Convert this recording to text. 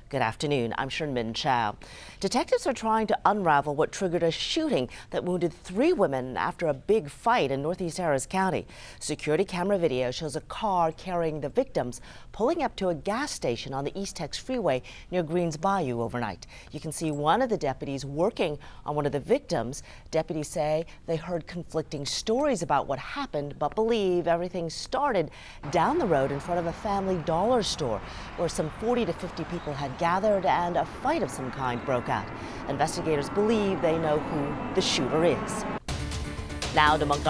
Good afternoon. I'm Sherman Chow. Detectives are trying to unravel what triggered a shooting that wounded 3 women after a big fight in northeast Harris County. Security camera video shows a car carrying the victims pulling up to a gas station on the East Tex Freeway near Greens Bayou overnight. You can see one of the deputies working on one of the victims. Deputies say they heard conflicting stories about what happened, but believe everything started down the road in front of a Family Dollar store where some 40 to 50 people had gathered and a fight of some kind broke out. Investigators believe they know who the shooter is. Now to Montgomery.